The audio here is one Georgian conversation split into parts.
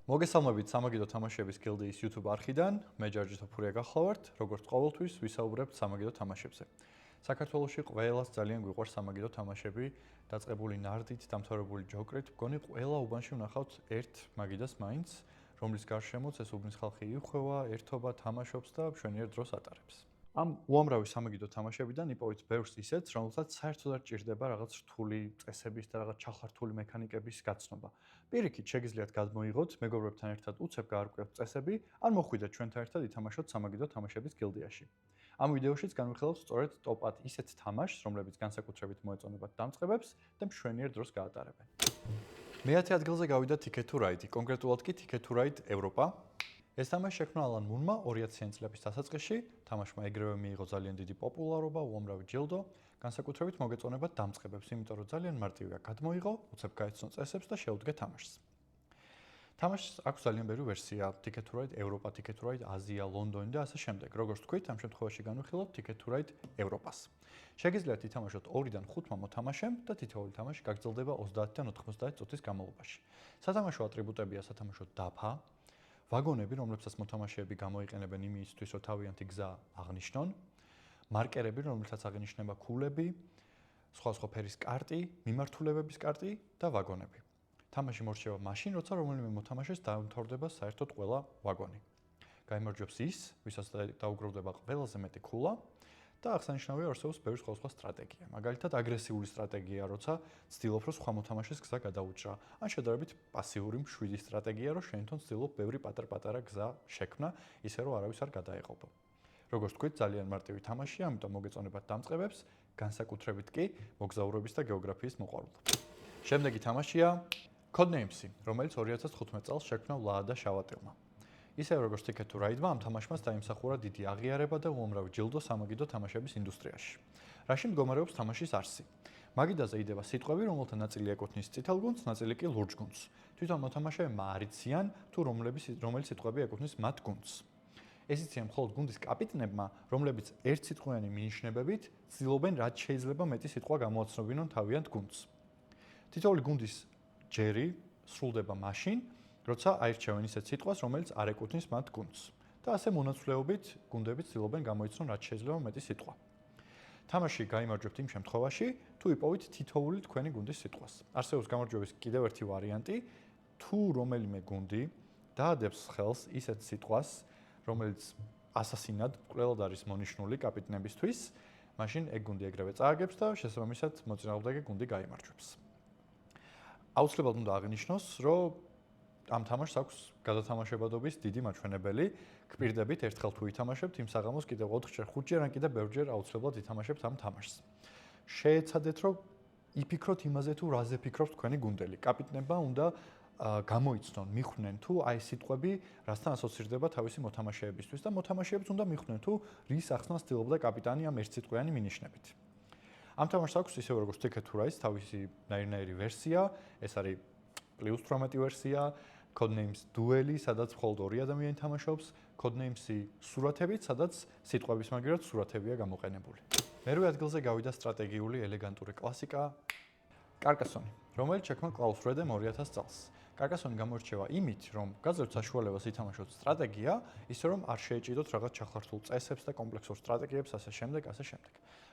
მოგესალმებით სამაგიდო თამაშების გილდიის YouTube არხიდან. მე ჯარჯი თოფურია გახლავართ. როგორც ყოველთვის, ვისაუბრებთ სამაგიდო თამაშებზე. საქართველოში ყველას ძალიან გვიყვარს სამაგიდო თამაშები, დაწყებული ნარდით, დამთავრებული ჯოკრით. მგონი ყველა უბანში ვნახავთ ერთ მაგიდას მაინც, რომლის გარშემოც ეს უბნის ხალხი იხვევა, ერთობა, თამაშობს და მშვენიერ დროს ატარებს. ამ უამრავი სამაგიდო თამაშებიდან იპოვეთ ბევრს ისეთს, რომელსაც საერთოდ არ ჭირდება რაღაც რთული წესების და რაღაც ჩახლართული მექანიკების გაცნობა. პირიქით, შეგიძლიათ გადმოიღოთ, მეგობრებთან ერთად უცებ გაარკვევთ წესები, ან მოხვიდეთ ჩვენთან ერთად ითამაშოთ სამაგიდო თამაშების გილდიაში. ამ ვიდეოშიც განვიხილავთ სწორედ ტოპ-10 ისეთ თამაშს, რომლებიც განსაკუთრებით მოეწონებათ დამწყებებს და მშვენიერ დროს გაატარებენ. მე-10 ადგილზე გავიდა Ticket to Ride, კონკრეტულად კი Ticket to Ride Europa. ეს თამაში შექმნა ალან მუნმა 2000 წლების დასაწყისში, თამაშმა ეგრევე მიიღო ძალიან დიდი პოპულარობა, უამრავი ჯილდო, განსაკუთრებით მოგეწონებათ დამწყებებს, იმიტომ რომ ძალიან მარტივია გადმოიღო, უცებ გაეცნო წესებს და შეუდგე თამაშს. თამაშს აქვს ძალიან ბევრი ვერსია, Ticket to Ride Europa, Ticket to Ride Azia, London და ასე შემდეგ. როგორც თქვით, ამ შემთხვევაში განვიხილავთ Ticket to Ride Europa-ს. შეგიძლიათ ითამაშოთ 2-დან 5 მოთამაშემ და თითოეული თამაში გაგრძელდება 30-დან 90 წუთის განმავლობაში. სათამაშო ატრიბუტებია სათამაშო დაფა, ვაგონები, რომლებსაც მოთამაშეები გამოიყენებენ იმისთვის, რომ თავიანთი გზა აღნიშნონ, მარკერები, რომლებსაც აღინიშნება ქულები, სხვადასხვა ფერის კარტი, მიმართულებების კარტი და ვაგონები. თამაში მორჩება მაშინ, როცა რომელიმე მოთამაშეს დაუმთავრდება საერთოდ ყველა ვაგონი. გაიმარჯვებს ის, ვისაც დაუგროვდება ყველაზე მეტი ქულა და აღსანიშნავია არსებობს ბევრი სხვადასხვა სტრატეგია. მაგალითად, აგრესიული სტრატეგია, როცა ცდილობ, რომ სხვა მოთამაშეს გზა გადაუჭრა, ან შედარებით პასიური მშვიდი სტრატეგია, რომ შენ თვითონ ცდილობ ბევრი პატარ-პატარა გზა შექმნა, ისე რომ არავის არ გადაეღობა. როგორც თქვით, ძალიან მარტივი თამაშია, ამიტომ მოგეწონებათ დამწყებებს, განსაკუთრებით კი მოგზაურობის და გეოგრაფიის მოყვარულებს. შემდეგი თამაშია Codenames, რომელიც 2015 წელს შექმნა ვლაადა შავატელმა. ისევე როგორც Ticket to Ride-მა, ამ თამაშმაც დაიმსახურა დიდი აღიარება და უამრავი ჯილდო სამაგიდო თამაშების ინდუსტრიაში. რაში მდგომარეობს თამაშის არსი? მაგიდაზე იდება სიტყვები, რომელთა ნაწილი ეკუთვნის წითელ გუნდს, ნაწილი კი ლურჯ გუნდს. თვითონ მოთამაშეებმა არ იციან, თუ რომელი სიტყვები ეკუთვნის მათ გუნდს. ეს იციან მხოლოდ გუნდის კაპიტნებმა, რომლებიც ერთსიტყვიანი მინიშნებებით ცდილობენ რაც შეიძლება მეტი სიტყვა გამოაცნობინონ თავიანთ გუნდს. თითოეული გუნდის ჯერი სრულდება მაშინ, როცა აირჩევენ ისეთ სიტყვას, რომელიც არ ეკუთვნის მათ გუნდს. და ასე მონაცვლეობით გუნდები ცდილობენ გამოიცნონ რაც შეიძლება მეტი სიტყვა. თამაში გაიმარჯვებთ იმ შემთხვევაში, თუ იპოვით თითოეული თქვენი გუნდის სიტყვას. არსებობს გამარჯვების კიდევ ერთი ვარიანტი, თუ რომელიმე გუნდი დაადებს ხელს ისეთ სიტყვას, რომელიც ასასინად კვლელად არის მონიშნული კაპიტნებისთვის, მაშინ ეგ გუნდი ეგრევე წააგებს და შესაბამისად მოწინააღმდეგე გუნდი გაიმარჯვებს. აუცილებლად უნდა აღინიშნოს, რომ ამ თამაშს აქვს გადათამაშებადობის დიდი მაჩვენებელი. გპირდებით, ერთხელ თუ ითამაშებთ, იმ საღამოს კიდევ 4-ჯერ, 5-ჯერ, ან კიდევ ბევრჯერ აუცილებლად ითამაშებთ ამ თამაშს. შეეცადეთ, რომ იფიქროთ იმაზე, თუ რაზე ფიქრობს თქვენი გუნდელი. კაპიტნებმა უნდა გამოიცნონ, მიხვდნენ, თუ აი სიტყვები რასთან ასოცირდება თავისი მოთამაშეებისთვის და მოთამაშეებს უნდა მიხვდნენ, თუ რის ახსნას ცდილობდა კაპიტანი ამ ერთსიტყვიანი მინიშნებით. ამ თამაშს აქვს ისევე როგორც Ticket to Ride თავისი ნაირ-ნაირი ვერსია, ეს არის +18 ვერსია, Codenames Duel, სადაც მხოლოდ 2 ადამიანი თამაშობს, Codenames სურათებით, სადაც სიტყვების მაგერად სურათებია გამოყენებული. მერვე ადგილზე გავიდა სტრატეგიული ელეგანტური კლასიკა Carcassonne, რომელიც შექმნა Klaus Redem 2000 წელს. Carcassonne გამოირჩევა იმით, რომ გაძლევთ საშუალებას ითამაშოთ სტრატეგია, ისე რომ არ შეეჭიდოთ რაღაც ჩახლართულ წესებს და კომპლექსურ სტრატეგიებს, ასე შემდეგ.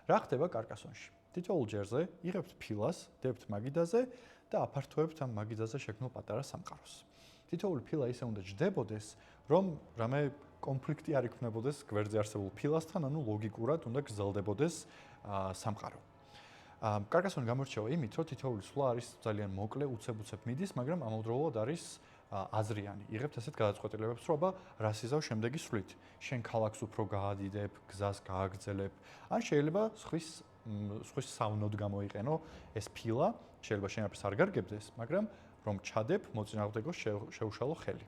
რა ხდება Carcassonne-ში? თითოეულ ჯერზე იღებთ ფილას, დებთ მაგიდაზე და აფართოებთ ამ მაგიდაზე შექმნილ პატარა სამყაროს. თითოეული ფილა ისე უნდა ჯდებოდეს, რომ რამე კონფლიქტი არ იქმნებოდეს გვერდზე არსებულ ფილასთან, ანუ ლოგიკურად უნდა გრძელდებოდეს სამყარო. Carcassonne გამოირჩევა იმით, რომ თითოეული სვლა არის ძალიან მოკლე, უცებ-უცებ მიდის, მაგრამ ამავდროულად არის აზრიანი. იღებთ ასეთ გადაწყვეტილებებს, რომ აბა რას იზავ შემდეგი სვლით. შენ ქალაქს უფრო გაადიდებ, გზას გააგრძელებ, ან შეიძლება სხვის სავნოდ გამოიყენო ეს ფილა, შეიძლება შენ არაფერს არ გარგებდეს, მაგრამ რომ ჩადებ, მოწინააღმდეგოს შეუშალო ხელი.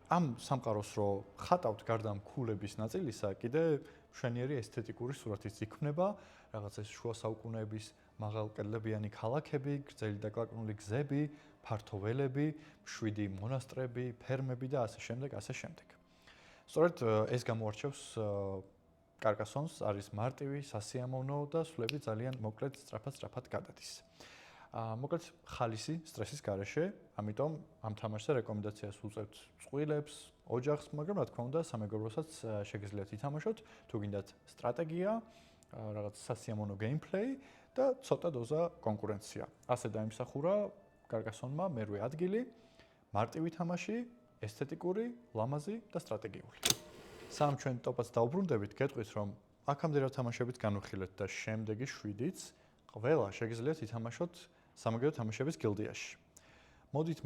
ამ სამყაროს რო ხატავთ გარდა ამ ქულების ნაწილისა, კიდე მშვენიერი ესთეტიკური სურათიც იქმნება, რაღაც ეს შუა საუკუნეების მაღალკედლებიანი ქალაქები, გრძელი დაკლაკნული გზები, ფართო ველები, მშვიდი მონასტრები, ფერმები და ასე შემდეგ. სწორედ ეს გამოარჩევს Carcassonne-ს, არის მარტივი, სასიამოვნო და სვლები ძალიან მოკლედ სწრაფად გადადის. მოკლედ ხალისი სტრესის გარეშე, ამიტომ ამ თამაშზე რეკომენდაციას უწევთ წყვილებს, ოჯახს, მაგრამ რა თქმა უნდა, სამეგობროსაც შეგიძლიათ ითამაშოთ, თუ გინდათ სტრატეგია, რაღაც სასიამოვნო გეიმპლეი და ცოტა დოზა კონკურენცია. ასე დაიმსახურა კარგასონმა მერვე ადგილი, მარტივი თამაში, ესთეტიკური, ლამაზი და სტრატეგიული. სამ ჩვენ ტოპას დაუბრუნდებით, გეტყვით რომ აქამდე რა თამაშებით განვიხილეთ და შემდეგი 7-იც ყველა შეგიძლიათ ითამაშოთ სამაგიერო თამაშების გილდიაში. მოდით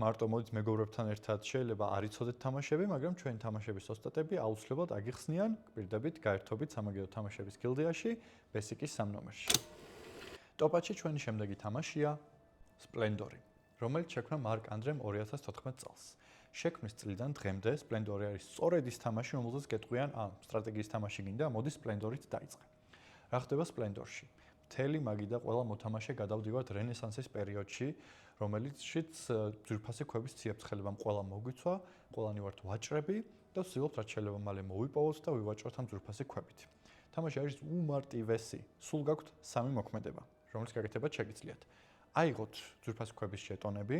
მეგობრებთან ერთად შეიძლება არ იცოდეთ თამაშები, მაგრამ ჩვენ თამაშების ოსტატები აუცილებლად აგიხსნიან, გვპირდებით გაერთობით სამაგიერო თამაშების გილდიაში, ბესიკის 3 ნომერში. ტოპ-10-ში ჩვენი შემდეგი თამაშია Splendor, რომელიც შექმნა მარკ ანდრემ 2014 წელს. შექმნის წლიდან დღემდე Splendor არის სწორედ ის თამაში, რომელზეც გეტყვიან, სტრატეგიის თამაში გინდა, მოდი Splendor-ით დაიწყე. რა ხდება Splendor-ში? მთელი მაგი და ყველა მოთამაშე გადავდივართ რენესანსის პერიოდში, რომელიცშიც ძვირფასი ქვების ციებ-ცხელებამ ყველა მოგვიცვა, ყველანი ვართ ვაჭრები და ვცდილობთ რაც შეიძლება მალე მოვიპოვოთ და ვივაჭროთ ამ ძვირფასი ქვებით. თამაში არის უმარტივესი. სულ გაქვთ 3 მოქმედება, რომელიც გაკეთებათ შეგიძლიათ. აიღოთ ძვირფასი ქვების ჟეტონები,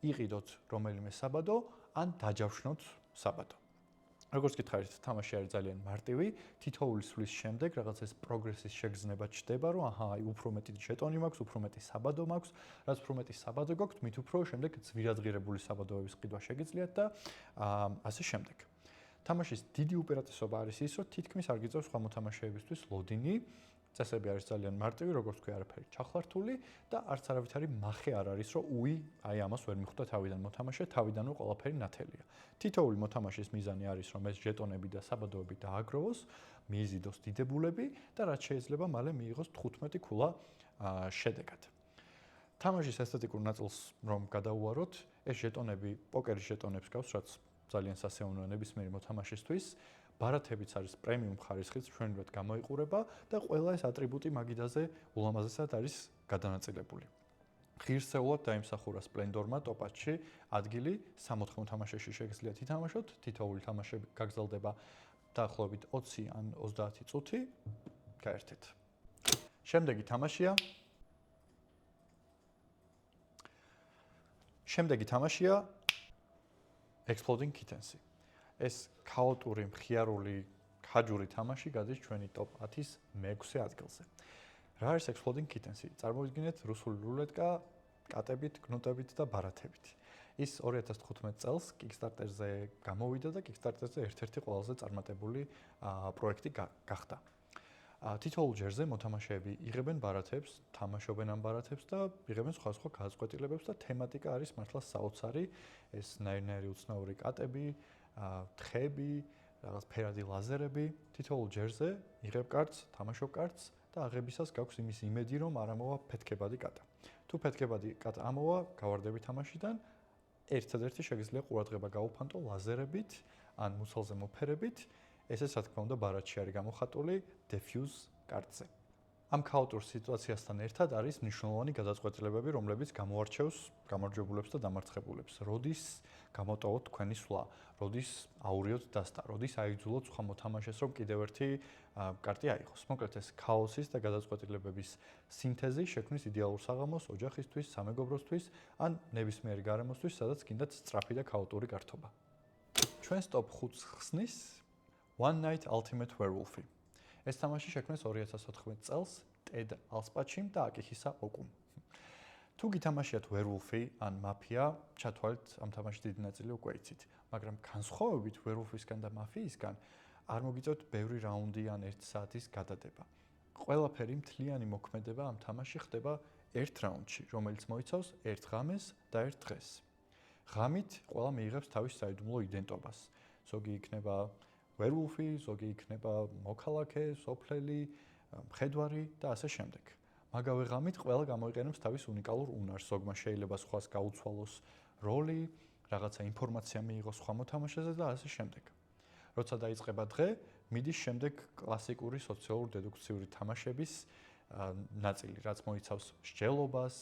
იყიდოთ რომელიმე საბადო, ან დაჯავშნოთ საბადო. როგორც გითხარით, თამაში არის ძალიან მარტივი, თითოეული სვლის შემდეგ რაღაც ეს პროგრესის შეგრძნება ჩდება, რომ აი უფრო მეტი ჟეტონი მაქვს, უფრო მეტი საბადო მაქვს, რაც უფრო მეტი საბადო გაქვთ, მით უფრო შემდეგ ძვირადღირებული საბადოების ყიდვა შეგიძლიათ და ასე შემდეგ. თამაშის დიდი უპირატესობა არის ის, რომ თითქმის არ გიწევს სხვა მოთამაშეებისთვის ლოდინი, წესები არის ძალიან მარტივი, როგორც თქვი, არაფერი ჩახლართული და არც არავითარი მახე არ არის, რომ აი ამას ვერ მიხვდა თავიდან მოთამაშე, თავიდანვე ყველაფერი ნათელია. თითოეული მოთამაშის მიზანი არის, რომ ეს ჟეტონები და საბადოები დააგროვოს, მიიზიდოს დიდებულები და რაც შეიძლება მალე მიიღოს 15 ქულა შედეგად. თამაშის ესთეტიკურ ნაწილს რომ გადავუაროთ, ეს ჟეტონები პოკერის ჟეტონებს გავს, რაც ძალიან სასიამოვნოა ნებისმიერი მოთამაშისთვის. ბარათებიც არის პრემიუმ ხარისხის, ჩვენურად გამოიყურება და ყველა ეს ატრიბუტი მაგიდაზე ულამაზესად არის გადანაწილებული. ღირსეულად დაიმსახურა Splendor-მა ტოპ-10-ში ადგილი 60 მოთამაშეში შეგიძლიათ ითამაშოთ, თითოეული თამაშები გაგრძელდება დაახლოებით 20 ან 30 წუთი. გაერთეთ. შემდეგი თამაშია Exploding Kittens. ეს ქაოტური, მხიარული, ხაჯური თამაში გადის ჩვენი ტოპ-10-ის მე-6 ადგილზე. რა არის Exploding Kittens? წარმოვიდგინეთ რუსული რულეტკა კატებით, კნუტებით და ბარათებით. ის 2015 წელს Kickstarter-ზე გამოვიდა და Kickstarter-ზე ერთ-ერთი ყველაზე წარმატებული პროექტი გახდა. თითოეულ ჯერზე მოთამაშეები იღებენ ბარათებს, თამაშობენ ამ ბარათებს და იღებენ სხვადასხვა გადაწყვეტილებებს და თემატიკა არის მართლა საოცარი, ეს ნაირ-ნაირი უცნაური კატები, თხები, რაღაც ფერადი ლაზერები, თითოეულ ჯერზე იღებ კარტს, თამაშობ კარტს და აღებისას გაქვს იმის იმედი, რომ არ ამოვა ფეთქებადი კატა. თუ ფეთქებადი კატა ამოვა, გავარდები თამაშიდან, ერთადერთი შეგიძლია ყურადღება გაუფანტო ლაზერებით ან მუცელზე მოფერებით, ესეც რა თქმა უნდა ბარათში არის გამოხატული Defuse კარტზე. ამ ქაოტურ სიტუაციასთან ერთად არის მნიშვნელოვანი გადაწყვეტილებები, რომლებიც გამოარჩევს გამარჯვებულებს და დამარცხებულებს. როდის გამოტოვოთ თქვენი სვლა, როდის აურიოთ დასტა, როდის აიძულოთ სხვა მოთამაშეს, რომ კიდევ ერთი კარტი აიღოს. მოკლედ ეს ქაოსის და გადაწყვეტილებების სინთეზი შექმნის იდეალურ საღამოს ოჯახისთვის, სამეგობროსთვის ან ნებისმიერი გარემოსთვის, სადაც გინდათ სწრაფი და ქაოტური გართობა. ჩვენს ტოპ 5-ს ხსნის One Night Ultimate Werewolf-ი. ეს თამაში შექმნეს 2014 წელს ტედ ალსპაჩიმ და აკიხისა ოკუმ. თუ გითამაშიათ werewolf-ი ან მაფია, ჩათვალეთ ამ თამაშის დიდი ნაწილი უკვე იცით, მაგრამ განსხვავებით werewolf-ისგან და მაფიისგან არ მოგიწევთ ბევრი რაუნდი ან 1 საათის გადადება. ყველაფერი მთლიანი მოქმედება ამ თამაში ხდება ერთ რაუნდში, რომელიც მოიცავს ერთ ღამეს და ერთ დღეს. ღამით ყველა მიიღებს თავის საიდუმლო იდენტობას. ზოგი იქნება werewolf-ი, ზოგი იქნება მოქალაქე, სოფლელი, მხედვარი და ასე შემდეგ. მაგავე ღამით ყველა გამოიყენებს თავის უნიკალურ უნარს. ზოგმა შეიძლება სხვას გაუცვალოს როლი, რაღაცა ინფორმაცია მიიღოს სხვა მოთამაშეზე და ასე შემდეგ. როცა დაიწყება დღე, მიდის შემდეგ კლასიკური სოციალურ-დედუქციური თამაშების ნაწილი, რაც მოიცავს მსჯელობას,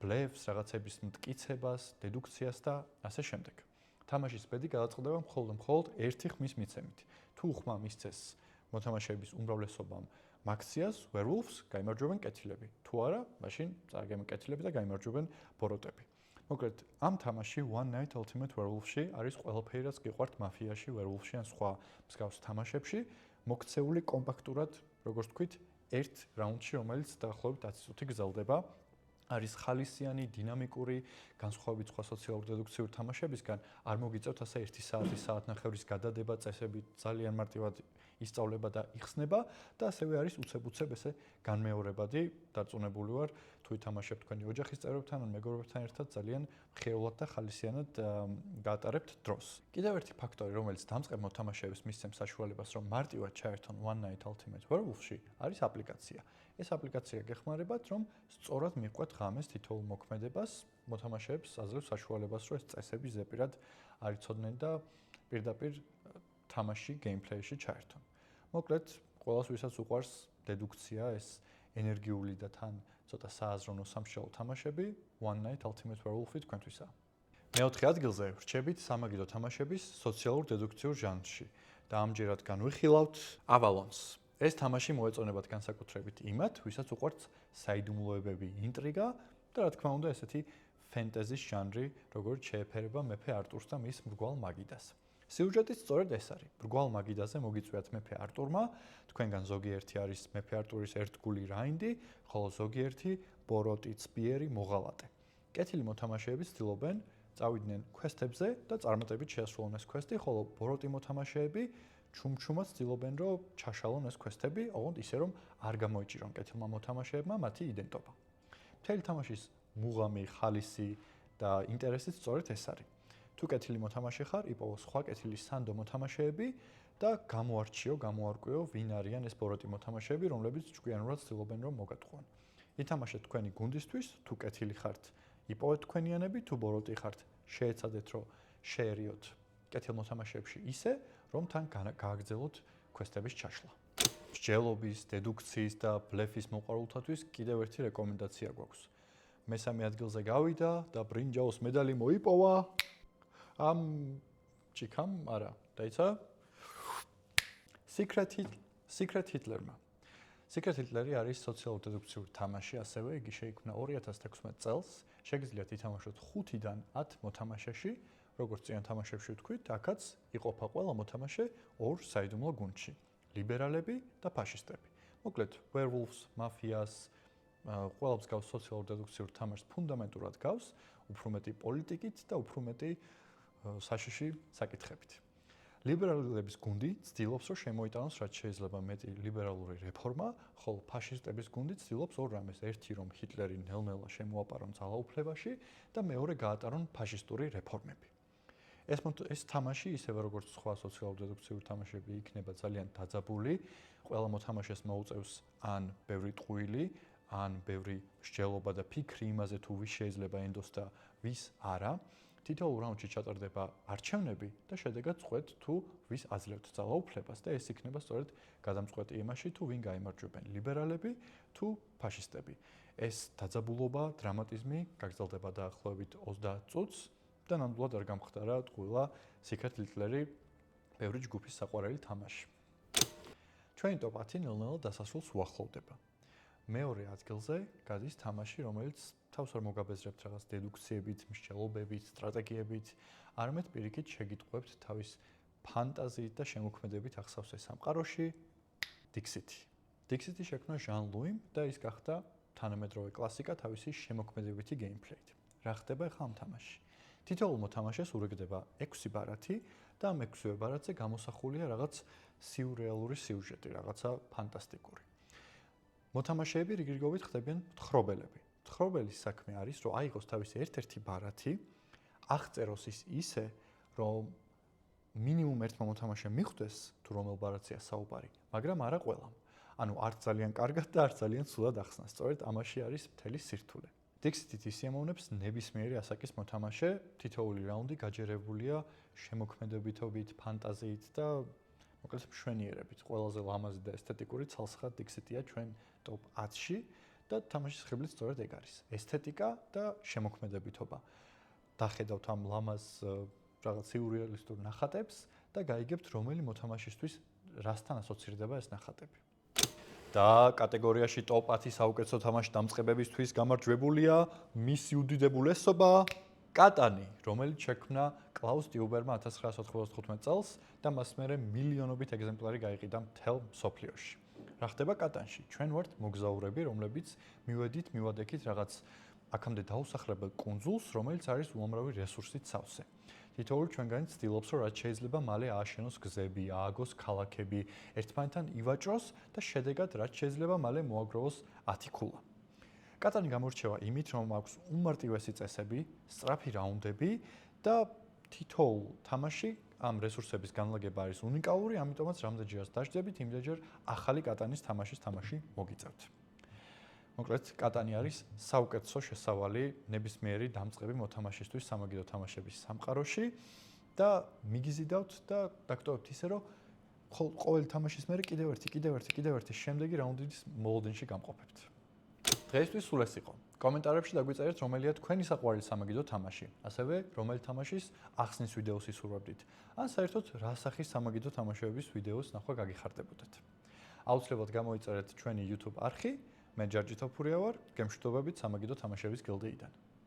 ბლეფს, რაღაცების მტკიცებას, დედუქციას და ასე შემდეგ. თამაშის ბედი გადაწყდება მხოლოდ ერთი ხმის მიცემით. თუ ხმა მისცეს მოთამაშეების უმრავლესობამ მაქციას werewolves გაიმარჯვებენ კეთილები. თუ არა, მაშინ წარგემენ კეთილები და გაიმარჯვებენ ბოროტები. მოკლედ, ამ თამაში One Night Ultimate Werewolf-ში არის ყველაფერი, რაც გიყვართ მაფიაში, werewolf-ში ან სხვა მსგავს თამაშებში, მოქცეული კომპაქტურად, როგორც თქვით, ერთ რაუნდში, რომელიც დაახლოებით 10 წუთი გრძელდება. არის ხალისიანი, დინამიკური, განსხვავებით სხვა სოციალურ-დედუქციური თამაშებისგან, არ მოგიწევთ ასე 1 საათი, საათნახევრის გადადება, წესები ძალიან მარტივად ისწავლება და იხსნება და ასევე არის უცებ-უცებ ესე განმეორებადი, დარწმუნებული ვარ, თუ ითამაშებთ თქვენი ოჯახის წევრებთან ან მეგობრებთან ერთად ძალიან ხეულად და ხალისიანად გაატარებთ დროს. კიდევ ერთი ფაქტორი, რომელიც დამწყებ მოთამაშეებს მისცემს საშუალებას, რომ მარტივად ჩაერთონ One Night Ultimate Werewolf-ში, არის აპლიკაცია. ეს აპლიკაცია გეხმარებათ, რომ სწორად მიყვეთ ღამეს თითოეულ მოქმედებას, მოთამაშეებს აძლევს საშუალებას, რომ ეს წესები ზეპირად არ იცოდნენ და პირდაპირ თამაში, გეიმპლეიში ჩაერთონ. მოკლედ, ყველას ვისაც უყვარს დედუქცია, ეს ენერგიული და თან ცოტა სააზროვნო სამშობლო თამაშები, One Night Ultimate Werewolf-ი თქვენთვისაა. მეოთხე ადგილზე ვრჩებით სამაგიდო თამაშების სოციალურ-დედუქციურ ჟანრში და ამჯერად განვიხილავთ Avalon-ს. ეს თამაში მოეწონებათ განსაკუთრებით იმათ, ვისაც უყვართ საიდუმლოებები, ინტრიგა და რა თქმა უნდა ესეთი ფენტეზის ჟანრი, როგორც შეეფერება მეფე არტურს და მის მრგვალ მაგიდას. სიუჟეტიც სწორედ ეს არის. მრგვალ მაგიდაზე მოგიწვიათ მეფე არტურმა, თქვენგან ზოგიერთი არის მეფე არტურის ერთგული რაინდი, ხოლო ზოგიერთი ბოროტი, ცბიერი, მოღალატე. კეთილი მოთამაშეები ცდილობენ წავიდნენ quests-ებზე და წარმატებით შეასრულონ ეს quests-ი, ხოლო ბოროტი მოთამაშეები ჩუმჩუმად ცდილობენ, რომ ჩაშალონ ეს quests-ები, ოღონდ ისე რომ არ გამოიჭირონ კეთილმა მოთამაშეებმა მათი იდენტობა. მთელი თამაშის მუღამი, ხალისი და ინტერესიც სწორედ ეს არის. თუ კეთილი მოთამაშე ხარ, იპოვო სხვა კეთილი სანდო მოთამაშეები და გამოარკვიო, ვინ არიან ეს ბოროტი მოთამაშეები, რომლებიც ჭკვიანურად ცდილობენ, რომ მოგატყუონ. ითამაშეთ თქვენი გუნდისთვის, თუ კეთილი ხართ, იპოვეთ თქვენიანები, თუ ბოროტი ხართ, შეეცადეთ, რომ შეერიოთ კეთილ მოთამაშეებში ისე, რომ თან გააგრძელოთ quests-ების ჩაშლა. მსჯელობის, დედუქციის და ბლეფის მოყვარულთათვის კიდევ ერთი რეკომენდაცია გვაქვს. მესამე ადგილზე გავიდა და ბრინჯაოს მედალი მოიპოვა ამ ჭიქამ, არა, დაიცა Secret Hitler-მა. Secret Hitler-ი არის სოციალურ-დედუქციური თამაში, ასევე იგი შეიქმნა 2016 წელს. შეგიძლიათ ითამაშოთ 5-დან 10 მოთამაშეში, როგორც წინა თამაშებში ვთქვით, აქაც იყოფა ყველა მოთამაშე ორ საიდუმლო გუნდში: ლიბერალები და ფაშისტები. მოკლედ, werewolves, mafias, ყველა მსგავს სოციალურ-დედუქციურ თამაშს ფუნდამენტურად გავს, უფრო მეტი პოლიტიკით და უფრო მეტი საშიში საკითხებით. ლიბერალების გუნდი ცდილობს, რომ შემოიტანოს რაც შეიძლება მეტი ლიბერალური რეფორმა, ხოლო ფაშისტების გუნდი ცდილობს ორ რამეს: ერთი, რომ ჰიტლერი ნელ-ნელა შემოაპარონ ძალაუფლებაში და მეორე, გაატარონ ფაშისტური რეფორმები. ეს თამაში, ისევე როგორც სხვა სოციალურ-დედუქციური თამაშები, იქნება ძალიან დაძაბული. ყველა მოთამაშეს მოუწევს ან ბევრი ტყუილი, ან ბევრი მსჯელობა და ფიქრი იმაზე, თუ ვის შეიძლება ენდოს და ვის არა. თითოეულ რაუნდში ჩატარდება არჩევნები და შედეგად წყვეთ, თუ ვის აძლევთ ძალაუფლებას და ეს იქნება სწორედ გადამწყვეტი იმაში, თუ ვინ გაიმარჯვებენ: ლიბერალები თუ ფაშისტები. ეს დაძაბულობა, დრამატიზმი გაგრძელდება დაახლოებით 30 წუთს. და ნამდვილად არ გამხდარა ტყუილა Secret Hitler-ი ბევრი ჯგუფის საყვარელი თამაში. ჩვენი ტოპ 10 ნელ-ნელა დასასრულს უახლოვდება. მეორე ადგილზე გადის თამაში, რომელიც თავს არ მოგაბეზრებთ რაღაც დედუქციებით, მსჯელობებით, სტრატეგიებით, არამედ პირიქით შეგიტყვებთ თავის ფანტაზიით და შემოქმედებით ახსავსე სამყაროში Dixit-ი. Dixit-ი შექმნა ჟან ლუიმ და ის გახდა თანამედროვე კლასიკა თავისი შემოქმედებითი გეიმპლეით. რა ხდება ახლა ამ თამაშში? თითოეულ მოთამაშეს ურიგდება 6 ბარათი და ამ 6 ბარათზე გამოსახულია რაღაც სიურრეალური სიუჟეტი, რაღაცა ფანტასტიკური. მოთამაშეები რიგრიგობით ხდებიან მთხრობელები. მთხრობელის საქმე არის, რომ აიღოს თავისი ერთ-ერთი ბარათი, აღწეროს ის ისე, რომ მინიმუმ ერთმა მოთამაშემ მიხვდეს, თუ რომელ ბარათზეა საუბარი, მაგრამ არა ყველამ. ანუ არც ძალიან კარგად და არც ძალიან ცუდად ახსნას. სწორედ ამაში არის მთელი სირთულე. Dixit-ით ისიამოვნებს ნებისმიერი ასაკის მოთამაშე, თითოეული რაუნდი გაჯერებულია შემოქმედებითობით, ფანტაზიით და მოკლედ მშვენიერებით. ყველაზე ლამაზი და ესთეტიკური ცალსახად Dixit-ია ჩვენ ტოპ 10-ში და თამაშის ხიბლით სწორედ ეგ არის. ესთეტიკა და შემოქმედებითობა. დახედავთ ამ ლამაზ რაღაც სიურრეალისტურ ნახატებს და გაიგებთ, რომელი მოთამაშისთვის რასთან ასოცირდება ეს ნახატები. და კატეგორიაში ტოპ 10 საუკეთესო თამაში დამწყებებისთვის გამარჯვებულია მისი უდიდებულ ესობა კატანი, რომელიც შექმნა კლაუს ტიუბერმა 1995 წელს და მას მერე მილიონობით ეგზემპლარი გაიყიდა მთელ მსოფლიოში. რა ხდება კატანში? ჩვენ ვართ მოგზაურები, რომლებიც მივედით, მივადექით რაღაც აქამდე დაუსახლებელ კუნძულს, რომელიც არის უამრავი რესურსით სავსე. თითოეული ჩვენგანი ცდილობს, რომ რაც შეიძლება მალე ააშენოს გზები, ააგოს ქალაქები, ერთმანეთთან ივაჭროს და შედეგად რაც შეიძლება მალე მოაგროვოს 10 ქულა. კატანი გამორჩევა იმით, რომ აქვს უმარტივესი წესები, სწრაფი რაუნდები და თითოეულ თამაში ამ რესურსების განლაგება არის უნიკალური, ამიტომაც რამდენჯერაც დაждდებით, იმდენჯერ ახალი კატანის თამაშის თამაში მოგიწევთ. მოკლედ, კატანი არის საუკეთესო შესავალი ნებისმიერი დამწყები მოთამაშისთვის სამაგიდო თამაშების სამყაროში და მიგიზიდავთ და დაგტოვებთ ისე, რომ ყოველი თამაშის მერე კიდევ ერთი შემდეგი რაუნდის მოლოდინში გამყოფებთ. დღეისთვის სულ ეს იყო. კომენტარებში დაგვიწერეთ, რომელია თქვენი საყვარელი სამაგიდო თამაში, ასევე რომელი თამაშის ახსნის ვიდეოს ისურვებდით, ან საერთოდ რა სახის სამაგიდო თამაშების ვიდეოს ნახვა გაგიხარდებოდეთ. აუცილებლად გამოიწერეთ ჩვენი YouTube არხი. მე ჯარჯი თოფურია ვარ, გემშვიდობებით სამაგიდო თამაშების გილდეიდან.